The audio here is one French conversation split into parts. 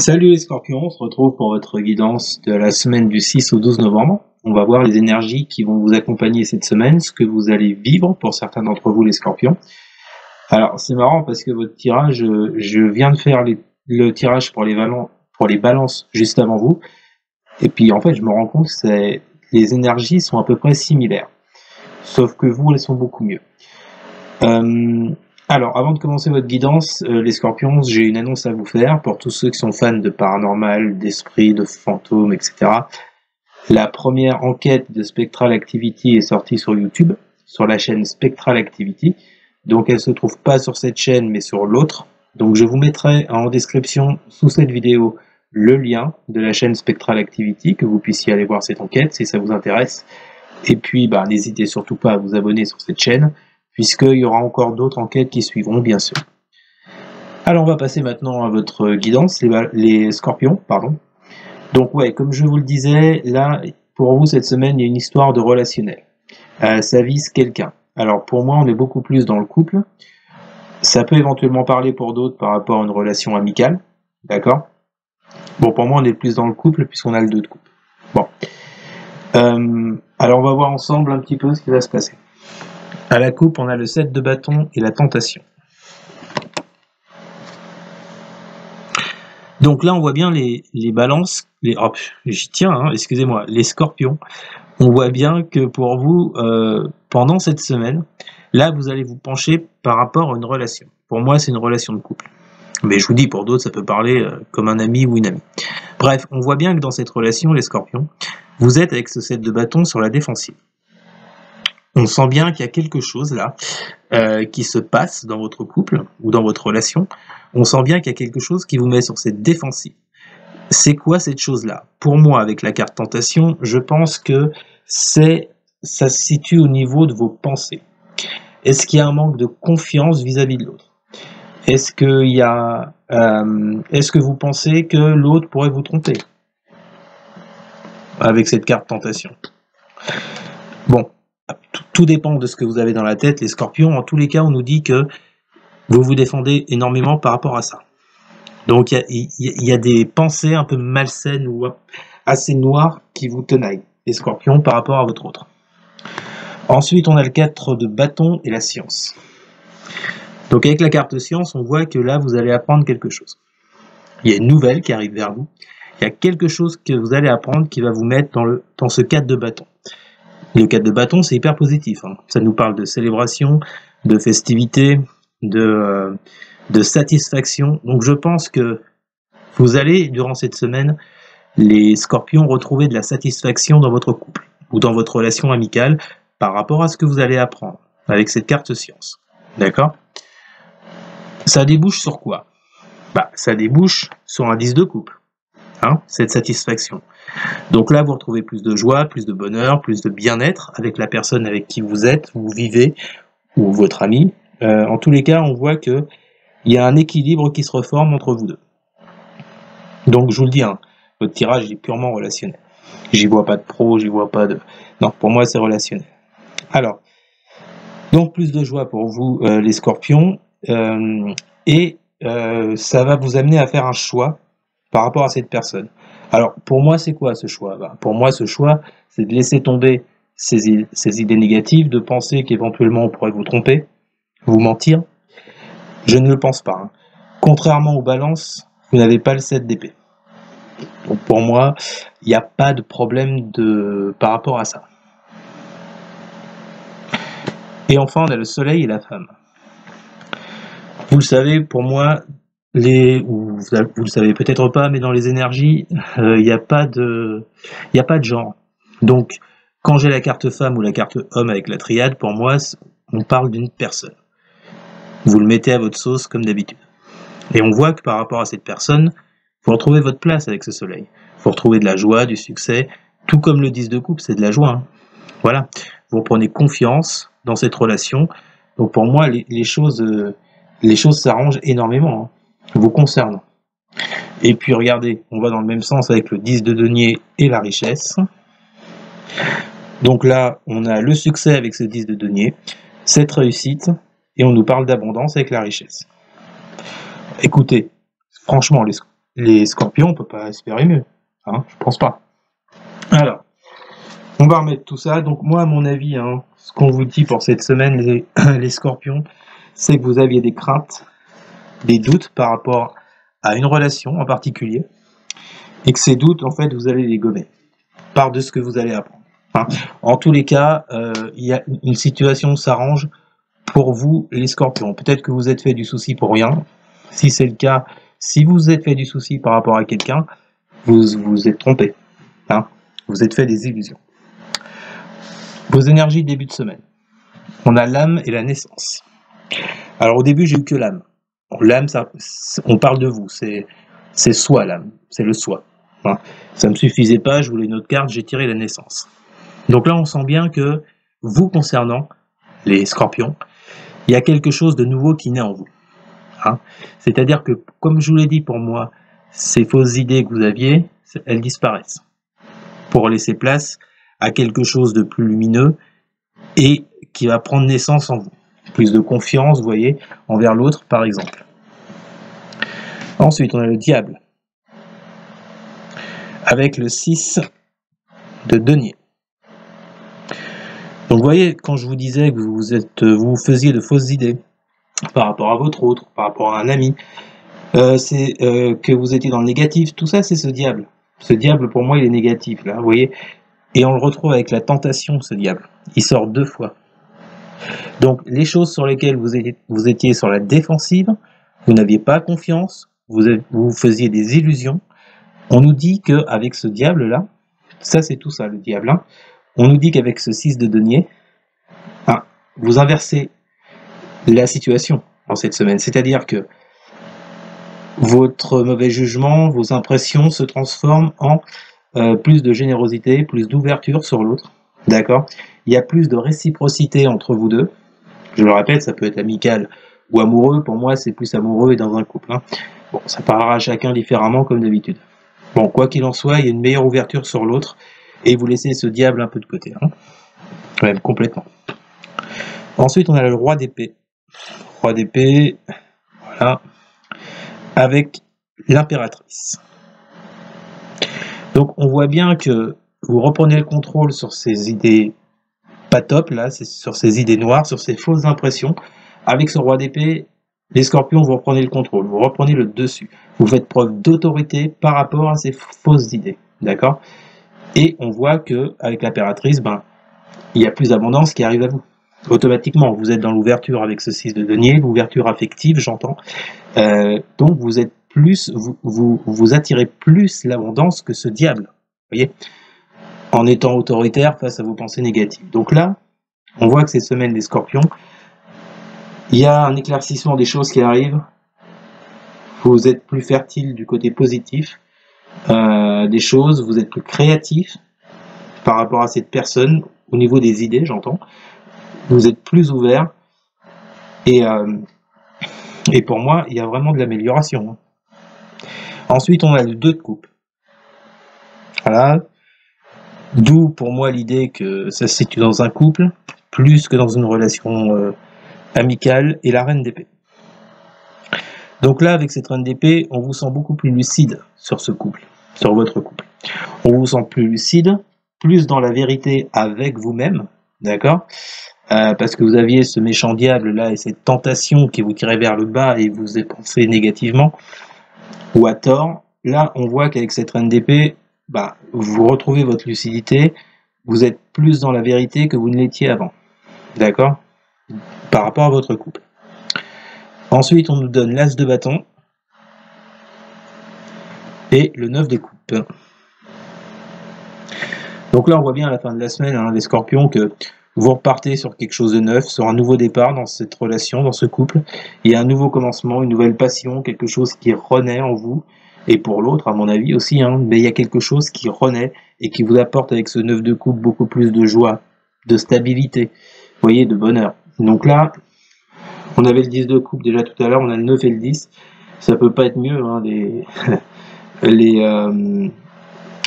Salut les scorpions, on se retrouve pour votre guidance de la semaine du 6 au 12 novembre. On va voir les énergies qui vont vous accompagner cette semaine, ce que vous allez vivre pour certains d'entre vous les scorpions. Alors c'est marrant parce que votre tirage, je viens de faire le tirage pour les balances juste avant vous. Et puis en fait je me rends compte que les énergies sont à peu près similaires. Sauf que vous, elles sont beaucoup mieux. Alors, avant de commencer votre guidance, les scorpions, j'ai une annonce à vous faire pour tous ceux qui sont fans de paranormal, d'esprit, de fantômes, etc. La première enquête de Spectral Activity est sortie sur YouTube, sur la chaîne Spectral Activity. Donc, elle se trouve pas sur cette chaîne, mais sur l'autre. Donc, je vous mettrai en description sous cette vidéo le lien de la chaîne Spectral Activity, que vous puissiez aller voir cette enquête si ça vous intéresse. Et puis, n'hésitez surtout pas à vous abonner sur cette chaîne, puisqu'il y aura encore d'autres enquêtes qui suivront, bien sûr. Alors, on va passer maintenant à votre guidance, les scorpions, pardon. Donc, ouais, comme je vous le disais, là, pour vous, cette semaine, il y a une histoire de relationnel. Ça vise quelqu'un. Alors, pour moi, on est beaucoup plus dans le couple. Ça peut éventuellement parler pour d'autres par rapport à une relation amicale, d'accord? Bon, pour moi, on est plus dans le couple, puisqu'on a le 2 de coupe. Bon. Alors, on va voir ensemble un petit peu ce qui va se passer. À la coupe, on a le 7 de bâton et la tentation. Donc là, on voit bien les balances, j'y tiens, excusez-moi, les scorpions. On voit bien que pour vous, pendant cette semaine, là, vous allez vous pencher par rapport à une relation. Pour moi, c'est une relation de couple. Mais je vous dis, pour d'autres, ça peut parler comme un ami ou une amie. Bref, on voit bien que dans cette relation, les scorpions, vous êtes avec ce 7 de bâton sur la défensive. On sent bien qu'il y a quelque chose là qui se passe dans votre couple ou dans votre relation. On sent bien qu'il y a quelque chose qui vous met sur cette défensive. C'est quoi cette chose-là? Pour moi, avec la carte tentation, je pense que ça se situe au niveau de vos pensées. Est-ce qu'il y a un manque de confiance vis-à-vis de l'autre? Est-ce que vous pensez que l'autre pourrait vous tromper avec cette carte tentation? Bon. Tout dépend de ce que vous avez dans la tête, les scorpions. En tous les cas, on nous dit que vous vous défendez énormément par rapport à ça. Donc, il y a des pensées un peu malsaines ou assez noires qui vous tenaillent, les scorpions, par rapport à votre autre. Ensuite, on a le 4 de bâton et la science. Donc, avec la carte science, on voit que là, vous allez apprendre quelque chose. Il y a une nouvelle qui arrive vers vous. Il y a quelque chose que vous allez apprendre qui va vous mettre dans ce 4 de bâton. Le 4 de bâton, c'est hyper positif. Ça nous parle de célébration, de festivité, de satisfaction. Donc je pense que vous allez, durant cette semaine, les scorpions, retrouver de la satisfaction dans votre couple ou dans votre relation amicale par rapport à ce que vous allez apprendre avec cette carte science. D'accord? Ça débouche sur quoi? Ça débouche sur un 10 de coupe. Cette satisfaction. Donc là, vous retrouvez plus de joie, plus de bonheur, plus de bien-être avec la personne avec qui vous êtes, vous vivez, ou votre ami. En tous les cas, on voit qu'il y a un équilibre qui se reforme entre vous deux. Donc, je vous le dis, votre tirage est purement relationnel. J'y vois pas de pro, j'y vois pas de... Non, pour moi, c'est relationnel. Alors, donc plus de joie pour vous, les scorpions, et ça va vous amener à faire un choix par rapport à cette personne. Alors, pour moi, c'est quoi ce choix? Pour moi, ce choix, c'est de laisser tomber ces idées négatives, de penser qu'éventuellement on pourrait vous tromper, vous mentir. Je ne le pense pas. Contrairement aux balances, vous n'avez pas le 7 d'épée. Donc pour moi, il n'y a pas de problème par rapport à ça. Et enfin, on a le soleil et la femme. Vous le savez, pour moi, vous le savez peut-être pas, mais dans les énergies, il n'y a pas de genre. Donc, quand j'ai la carte femme ou la carte homme avec la triade, pour moi, on parle d'une personne. Vous le mettez à votre sauce comme d'habitude. Et on voit que par rapport à cette personne, vous retrouvez votre place avec ce soleil. Vous retrouvez de la joie, du succès, tout comme le 10 de coupe, c'est de la joie. Voilà. Vous reprenez confiance dans cette relation. Donc pour moi, les choses s'arrangent énormément. Vous concernent. Et puis regardez, on va dans le même sens avec le 10 de denier et la richesse. Donc là, on a le succès avec ce 10 de denier, cette réussite, et on nous parle d'abondance avec la richesse. Écoutez, franchement, les scorpions, on peut pas espérer mieux. Hein, je pense pas. Alors, on va remettre tout ça. Donc moi, à mon avis, hein, ce qu'on vous dit pour cette semaine, les scorpions, c'est que vous aviez des craintes, des doutes par rapport à une relation en particulier, et que ces doutes, en fait, vous allez les gommer par de ce que vous allez apprendre. Hein. En tous les cas, il y a une situation s'arrange pour vous, les scorpions. Peut-être que vous êtes fait du souci pour rien. Si c'est le cas, si vous êtes fait du souci par rapport à quelqu'un, vous vous êtes trompé. Hein. Vous êtes fait des illusions. Vos énergies début de semaine. On a l'âme et la naissance. Alors au début, j'ai eu que l'âme. L'âme, on parle de vous, c'est soi l'âme, c'est le soi. Hein. Ça me suffisait pas, je voulais une autre carte, j'ai tiré la naissance. Donc là, on sent bien que vous concernant, les scorpions, il y a quelque chose de nouveau qui naît en vous. Hein. C'est-à-dire que, comme je vous l'ai dit pour moi, ces fausses idées que vous aviez, elles disparaissent pour laisser place à quelque chose de plus lumineux et qui va prendre naissance en vous. Plus de confiance, vous voyez, envers l'autre, par exemple. Ensuite, on a le diable, avec le 6 de denier. Donc, vous voyez, quand je vous disais que vous faisiez de fausses idées par rapport à votre autre, par rapport à un ami, que vous étiez dans le négatif, tout ça, c'est ce diable. Ce diable, pour moi, il est négatif, là, vous voyez. Et on le retrouve avec la tentation, ce diable. Il sort 2 fois. Donc, les choses sur lesquelles vous étiez sur la défensive, vous n'aviez pas confiance, vous faisiez des illusions. On nous dit qu'avec ce diable-là, ça c'est tout ça, le diable, hein, on nous dit qu'avec ce 6 de denier, hein, vous inversez la situation en cette semaine. C'est-à-dire que votre mauvais jugement, vos impressions se transforment en plus de générosité, plus d'ouverture sur l'autre. D'accord ? Il y a plus de réciprocité entre vous deux. Je le répète, ça peut être amical ou amoureux. Pour moi, c'est plus amoureux et dans un couple. Hein. Bon, ça parlera à chacun différemment comme d'habitude. Bon, quoi qu'il en soit, il y a une meilleure ouverture sur l'autre et vous laissez ce diable un peu de côté. Hein. Même complètement. Ensuite, on a le roi d'épée. Roi d'épée, voilà, avec l'impératrice. Donc, on voit bien que vous reprenez le contrôle sur ces idées pas top, là, sur ces idées noires, sur ces fausses impressions. Avec ce roi d'épée, les scorpions, vous reprenez le contrôle, vous reprenez le dessus. Vous faites preuve d'autorité par rapport à ces fausses idées, d'accord ? Et on voit que avec l'impératrice, il y a plus d'abondance qui arrive à vous. Automatiquement, vous êtes dans l'ouverture avec ce 6 de denier, l'ouverture affective, j'entends. Donc, vous êtes plus, vous attirez plus l'abondance que ce diable, vous voyez ? En étant autoritaire face à vos pensées négatives. Donc là, on voit que cette semaine, les scorpions, il y a un éclaircissement des choses qui arrivent. Vous êtes plus fertile du côté positif des choses, vous êtes plus créatif par rapport à cette personne, au niveau des idées, j'entends. Vous êtes plus ouvert et pour moi, il y a vraiment de l'amélioration. Ensuite, on a le 2 de coupe. Voilà. D'où pour moi l'idée que ça se situe dans un couple, plus que dans une relation amicale, et la reine d'épée. Donc là, avec cette reine d'épée, on vous sent beaucoup plus lucide sur ce couple, sur votre couple. On vous sent plus lucide, plus dans la vérité avec vous-même, d'accord ? Parce que vous aviez ce méchant diable là et cette tentation qui vous tirait vers le bas et vous pensé négativement, ou à tort. Là, on voit qu'avec cette reine d'épée, vous retrouvez votre lucidité, vous êtes plus dans la vérité que vous ne l'étiez avant, d'accord ? Par rapport à votre couple. Ensuite, on nous donne l'as de bâton et le 9 de coupe. Donc là, on voit bien à la fin de la semaine, les scorpions, que vous repartez sur quelque chose de neuf, sur un nouveau départ dans cette relation, dans ce couple. Il y a un nouveau commencement, une nouvelle passion, quelque chose qui renaît en vous. Et pour l'autre, à mon avis aussi, mais il y a quelque chose qui renaît et qui vous apporte avec ce 9 de coupe beaucoup plus de joie, de stabilité, vous voyez, de bonheur. Donc là, on avait le 10 de coupe déjà tout à l'heure, on a le 9 et le 10. Ça peut pas être mieux,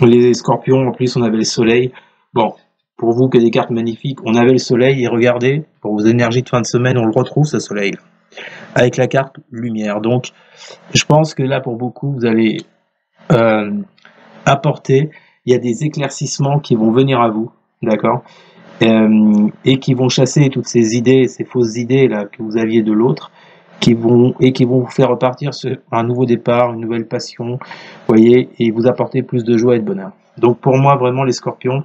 les scorpions, en plus on avait le soleil. Bon, pour vous que des cartes magnifiques, on avait le soleil et regardez, pour vos énergies de fin de semaine, on le retrouve ce soleil là, avec la carte lumière. Donc je pense que là pour beaucoup vous allez apporter, il y a des éclaircissements qui vont venir à vous, d'accord, et qui vont chasser toutes ces idées, ces fausses idées là que vous aviez de l'autre, qui vont vous faire repartir sur un nouveau départ, une nouvelle passion, vous voyez, et vous apporter plus de joie et de bonheur. Donc pour moi, vraiment, les Scorpions,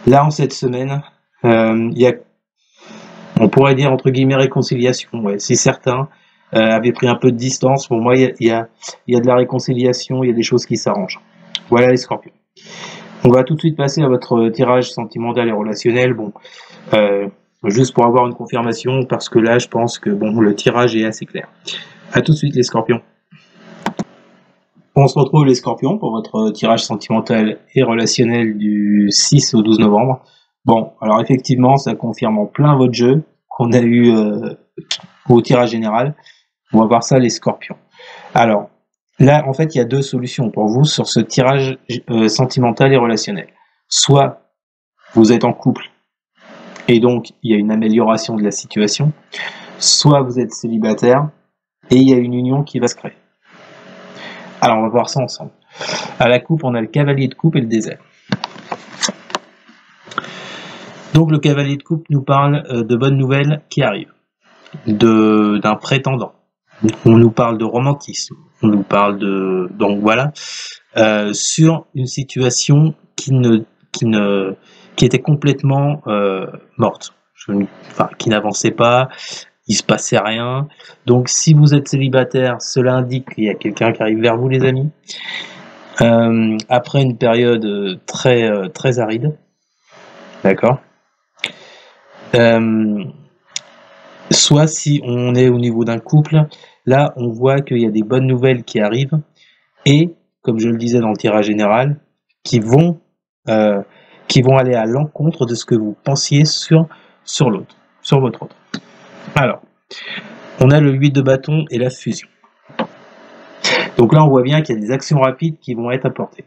là en cette semaine, il y a, on pourrait dire entre guillemets réconciliation. Ouais, si certains avaient pris un peu de distance, pour moi, il y a de la réconciliation, il y a des choses qui s'arrangent. Voilà les Scorpions. On va tout de suite passer à votre tirage sentimental et relationnel. Bon, juste pour avoir une confirmation, parce que là, je pense que bon, le tirage est assez clair. À tout de suite les Scorpions. On se retrouve les Scorpions pour votre tirage sentimental et relationnel du 6 au 12 novembre. Bon, alors effectivement, ça confirme en plein votre jeu qu'on a eu au tirage général. On va voir ça les Scorpions. Alors, là, en fait, il y a deux solutions pour vous sur ce tirage sentimental et relationnel. Soit vous êtes en couple et donc il y a une amélioration de la situation, soit vous êtes célibataire et il y a une union qui va se créer. Alors, on va voir ça ensemble. À la coupe, on a le cavalier de coupe et le désert. Donc, le cavalier de coupe nous parle de bonnes nouvelles qui arrivent, d'un prétendant. On nous parle de romantisme, on nous parle de... Donc voilà, sur une situation qui était complètement morte, qui n'avançait pas, il se passait rien. Donc si vous êtes célibataire, cela indique qu'il y a quelqu'un qui arrive vers vous, les amis. Après une période très aride, d'accord. Soit si on est au niveau d'un couple, là on voit qu'il y a des bonnes nouvelles qui arrivent et, comme je le disais dans le tirage général, qui vont aller à l'encontre de ce que vous pensiez sur l'autre, sur votre autre. Alors, on a le 8 de bâton et la fusion. Donc là on voit bien qu'il y a des actions rapides qui vont être apportées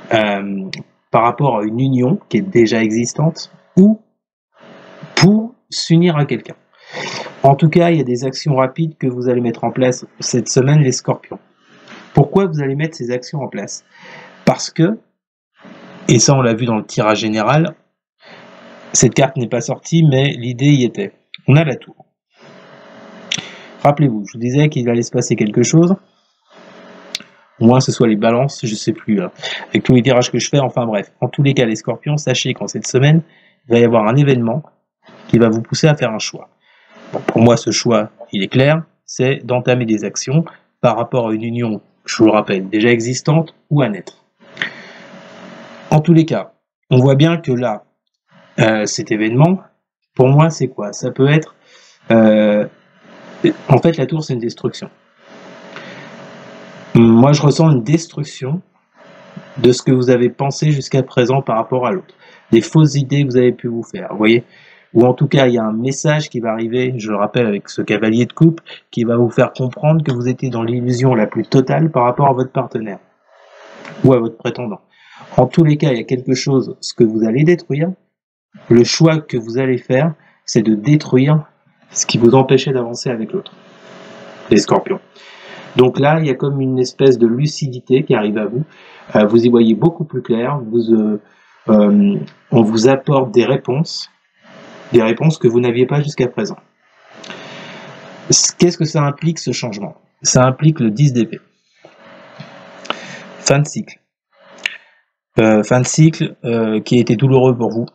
par rapport à une union qui est déjà existante ou pour s'unir à quelqu'un. En tout cas, il y a des actions rapides que vous allez mettre en place cette semaine, les Scorpions. Pourquoi vous allez mettre ces actions en place? Parce que, et ça on l'a vu dans le tirage général, cette carte n'est pas sortie, mais l'idée y était. On a la tour. Rappelez-vous, je vous disais qu'il allait se passer quelque chose. Au moins ce soit les balances, je sais plus, avec tous les tirages que je fais, enfin bref. En tous les cas, les Scorpions, sachez qu'en cette semaine, il va y avoir un événement qui va vous pousser à faire un choix. Bon, pour moi, ce choix, il est clair, c'est d'entamer des actions par rapport à une union, je vous le rappelle, déjà existante ou à naître. En tous les cas, on voit bien que là, cet événement, pour moi, c'est quoi? Ça peut être... en fait, la tour, c'est une destruction. Moi, je ressens une destruction de ce que vous avez pensé jusqu'à présent par rapport à l'autre. Des fausses idées que vous avez pu vous faire, vous voyez? Ou en tout cas, il y a un message qui va arriver, je le rappelle avec ce cavalier de coupe, qui va vous faire comprendre que vous étiez dans l'illusion la plus totale par rapport à votre partenaire ou à votre prétendant. En tous les cas, il y a quelque chose, ce que vous allez détruire, le choix que vous allez faire, c'est de détruire ce qui vous empêchait d'avancer avec l'autre, les Scorpions. Donc là, il y a comme une espèce de lucidité qui arrive à vous. Vous y voyez beaucoup plus clair. On vous apporte des réponses que vous n'aviez pas jusqu'à présent. Qu'est-ce que ça implique, ce changement? Ça implique le 10 d'épée. Fin de cycle. Fin de cycle qui a été douloureux pour vous,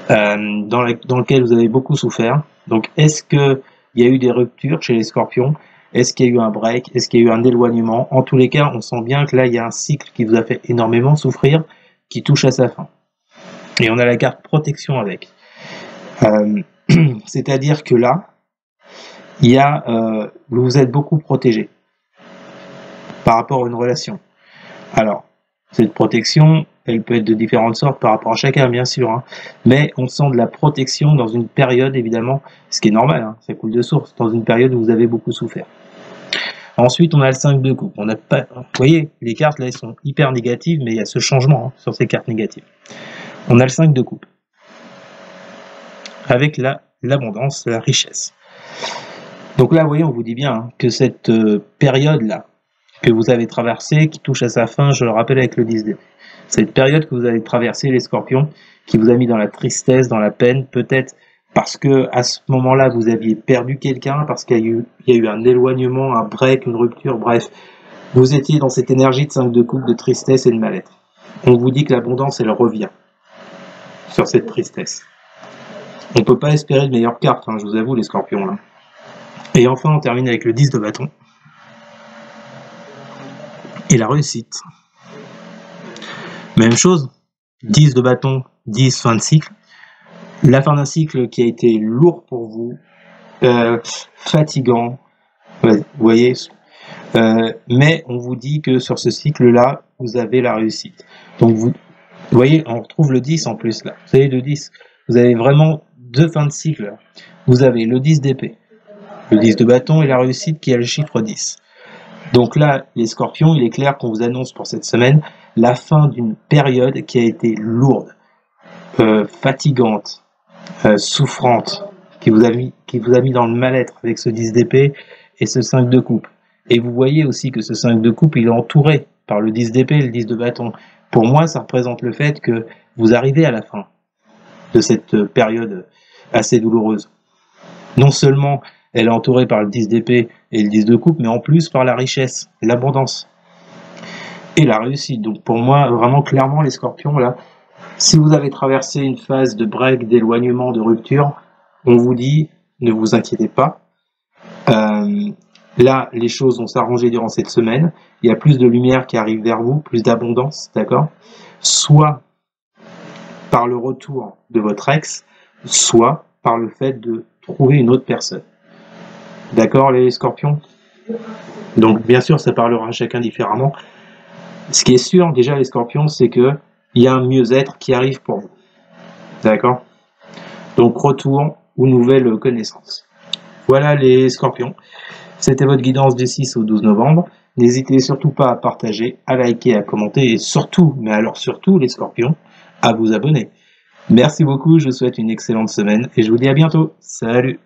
dans lequel vous avez beaucoup souffert. Donc, est-ce qu'il y a eu des ruptures chez les Scorpions? Est-ce qu'il y a eu un break? Est-ce qu'il y a eu un éloignement? En tous les cas, on sent bien que là, il y a un cycle qui vous a fait énormément souffrir, qui touche à sa fin. Et on a la carte protection avec. C'est-à-dire que là, il y a, vous êtes beaucoup protégé par rapport à une relation. Alors, cette protection, elle peut être de différentes sortes par rapport à chacun, bien sûr, hein, mais on sent de la protection dans une période, évidemment, ce qui est normal, hein, ça coule de source, dans une période où vous avez beaucoup souffert. Ensuite, on a le 5 de coupe. On a pas, vous voyez, les cartes là, elles sont hyper négatives, mais il y a ce changement sur ces cartes négatives. On a le 5 de coupe, avec l'abondance, la richesse. Donc là, vous voyez, on vous dit bien hein, que cette période-là, que vous avez traversée, qui touche à sa fin, je le rappelle, avec le 10 d'épée. Cette période que vous avez traversée, les scorpions, qui vous a mis dans la tristesse, dans la peine, peut-être parce que à ce moment-là, vous aviez perdu quelqu'un, parce qu'il y a eu un éloignement, un break, une rupture, bref. Vous étiez dans cette énergie de 5 de coupe, de tristesse et de mal-être. On vous dit que l'abondance, elle revient sur cette tristesse. On ne peut pas espérer de meilleures cartes, hein, je vous avoue, les scorpions. Là. Et enfin, on termine avec le 10 de bâton. Et la réussite. Même chose, 10 de bâton, 10 fin de cycle. La fin d'un cycle qui a été lourd pour vous, fatigant, vous voyez, mais on vous dit que sur ce cycle-là, vous avez la réussite. Donc vous voyez, on retrouve le 10 en plus là. Vous savez, le 10, vous avez vraiment deux fins de cycle. Là. Vous avez le 10 d'épée, le 10 de bâton et la réussite qui a le chiffre 10. Donc là, les scorpions, il est clair qu'on vous annonce pour cette semaine la fin d'une période qui a été lourde, fatigante, souffrante, qui vous a mis dans le mal-être avec ce 10 d'épée et ce 5 de coupe. Et vous voyez aussi que ce 5 de coupe, il est entouré par le 10 d'épée et le 10 de bâton. Pour moi, ça représente le fait que vous arrivez à la fin de cette période assez douloureuse. Non seulement elle est entourée par le 10 d'épée et le 10 de coupe, mais en plus par la richesse, l'abondance et la réussite. Donc pour moi, vraiment clairement, les scorpions, là, si vous avez traversé une phase de break, d'éloignement, de rupture, on vous dit, ne vous inquiétez pas. Là, les choses vont s'arranger durant cette semaine. Il y a plus de lumière qui arrive vers vous, plus d'abondance, d'accord ? Soit par le retour de votre ex, soit par le fait de trouver une autre personne. D'accord, les scorpions ? Donc, bien sûr, ça parlera à chacun différemment. Ce qui est sûr, déjà, les scorpions, c'est que il y a un mieux-être qui arrive pour vous. D'accord ? Donc, retour ou nouvelle connaissance. Voilà les scorpions. C'était votre guidance du 6 au 12 novembre. N'hésitez surtout pas à partager, à liker, à commenter et surtout, mais alors surtout les scorpions, à vous abonner. Merci beaucoup, je vous souhaite une excellente semaine et je vous dis à bientôt. Salut!